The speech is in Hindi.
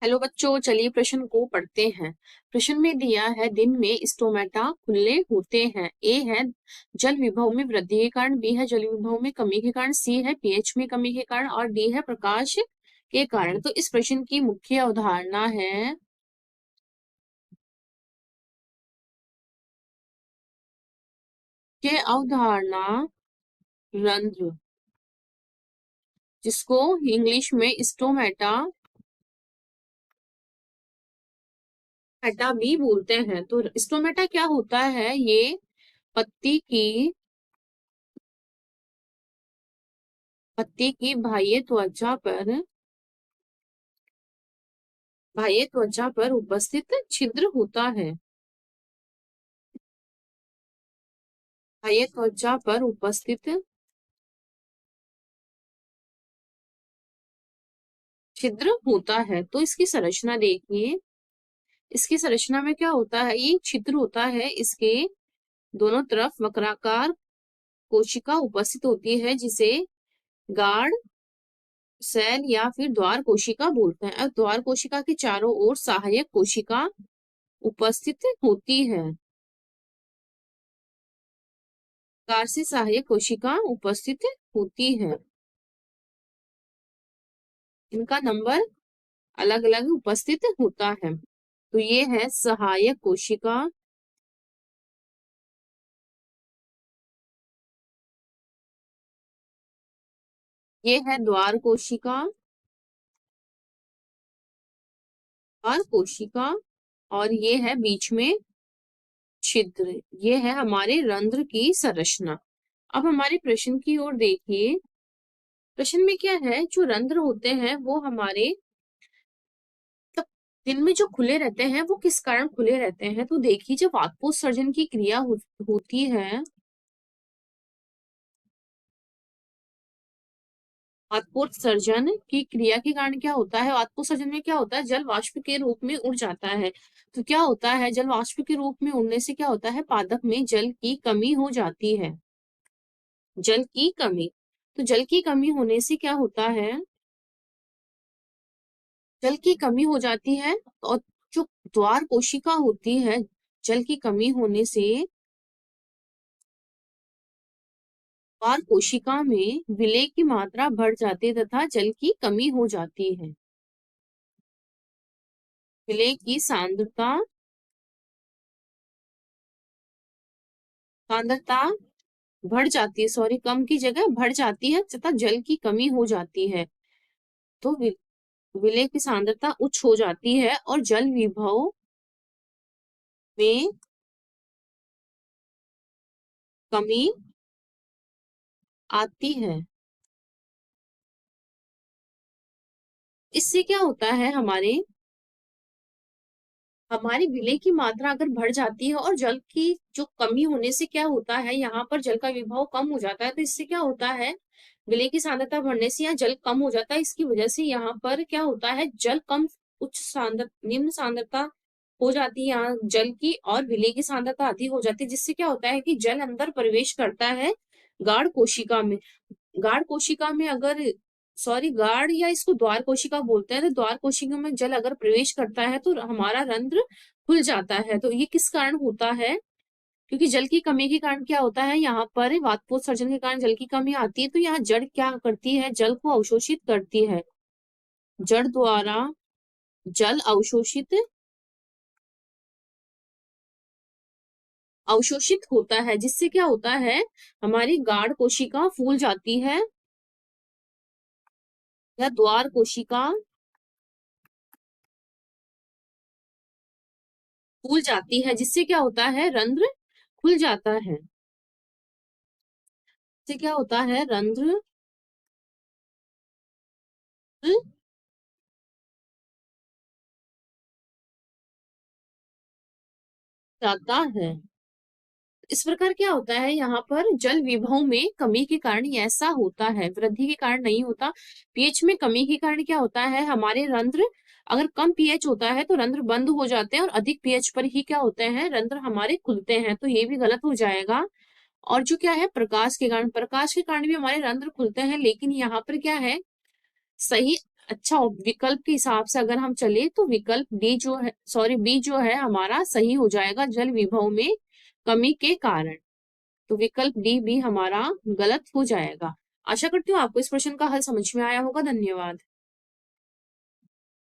हेलो बच्चों, चलिए प्रश्न को पढ़ते हैं। प्रश्न में दिया है दिन में स्टोमेटा खुले होते हैं। ए है जल विभव में वृद्धि के कारण, बी है जल विभव में कमी के कारण, सी है पीएच में कमी के कारण और डी है प्रकाश के कारण। तो इस प्रश्न की मुख्य अवधारणा है रंध्र, जिसको इंग्लिश में स्टोमेटा भी बोलते हैं। तो स्टोमेटा क्या होता है? ये पत्ती की बाह्य त्वचा पर उपस्थित छिद्र होता है। बाह्य त्वचा पर उपस्थित छिद्र होता है। तो इसकी संरचना देखिए। इसकी संरचना में क्या होता है? ये छिद्र होता है, इसके दोनों तरफ वक्राकार कोशिका उपस्थित होती है, जिसे गार्ड सेल या फिर द्वार कोशिका बोलते हैं। और द्वार कोशिका के चारों ओर सहायक कोशिका उपस्थित होती है। कार से सहायक कोशिका उपस्थित होती है। इनका नंबर अलग अलग उपस्थित होता है। तो ये है सहायक कोशिका, ये है द्वार कोशिका और कोशिका, और ये है बीच में छिद्र। ये है हमारे रंध्र की संरचना। अब हमारे प्रश्न की ओर देखिए। प्रश्न में क्या है? जो रंध्र होते हैं वो हमारे तब दिन में जो खुले रहते हैं वो किस कारण खुले रहते हैं? तो देखिए, जब वातपोत्सर्जन की क्रिया होती है, वातपोत्सर्जन की क्रिया के कारण क्या होता है? वातपोत्सर्जन में क्या होता है? जल वाष्प के रूप में उड़ जाता है। तो क्या होता है? जल वाष्प के रूप में उड़ने से क्या होता है? पादप में जल की कमी हो जाती है। जल की कमी। तो जल की कमी होने से क्या होता है? जल की कमी हो जाती है। और जो द्वार कोशिका होती है, जल की कमी होने से द्वार कोशिका में विलेय की मात्रा बढ़ जाती है तथा जल की कमी हो जाती है। विलेय की सांद्रता बढ़ जाती है, सॉरी, कम की जगह बढ़ जाती है तथा जल की कमी हो जाती है। तो विलेय की सांद्रता उच्च हो जाती है और जल विभव में कमी आती है। इससे क्या होता है? हमारी विलेय की मात्रा अगर बढ़ जाती है और जल की जो कमी होने से क्या होता है, यहाँ पर जल का विभव कम हो जाता है। तो इससे क्या होता है? विलेय की सांद्रता बढ़ने से यहाँ जल कम हो जाता है। इसकी वजह से यहाँ पर क्या होता है? जल कम उच्च सांद्रता निम्न सांद्रता हो जाती है यहाँ जल की, और विलेय की सांद्रता अधिक हो जाती है, जिससे क्या होता है कि जल अंदर प्रवेश करता है गाढ़ कोशिका में। गाढ़ कोशिका में अगर सॉरी गाढ़ या इसको द्वार कोशिका बोलते हैं, तो द्वार कोशिका में जल अगर प्रवेश करता है तो हमारा रंध्र खुल जाता है। तो ये किस कारण होता है? क्योंकि जल की कमी के कारण क्या होता है? यहाँ पर वातपोत्सर्जन के कारण जल की कमी आती है। तो यहाँ जड़ क्या करती है? जल को अवशोषित करती है। जड़ द्वारा जल अवशोषित होता है, जिससे क्या होता है? हमारी गाढ़ कोशिका फूल जाती है या द्वार कोशिका फूल जाती है, जिससे क्या होता है? रंध्र खुल जाता है। इससे क्या होता है? रंध्र खुल जाता है। इस प्रकार क्या होता है? यहाँ पर जल विभव में कमी के कारण ये ऐसा होता है, वृद्धि के कारण नहीं होता। पीएच में कमी के कारण क्या होता है? हमारे रंध्र, अगर कम पीएच होता है तो रंध्र बंद हो जाते हैं, और अधिक पीएच पर ही क्या होते हैं? रंध्र हमारे खुलते हैं। तो ये भी गलत हो जाएगा। और जो क्या है? प्रकाश के कारण भी हमारे रंध्र खुलते हैं, लेकिन यहाँ पर क्या है? सही अच्छा विकल्प के हिसाब से अगर हम चले तो विकल्प डी जो है, सॉरी बी जो है हमारा सही हो जाएगा, जल विभव में कमी के कारण। तो विकल्प डी भी हमारा गलत हो जाएगा। आशा करती हूँ आपको इस प्रश्न का हल समझ में आया होगा। धन्यवाद।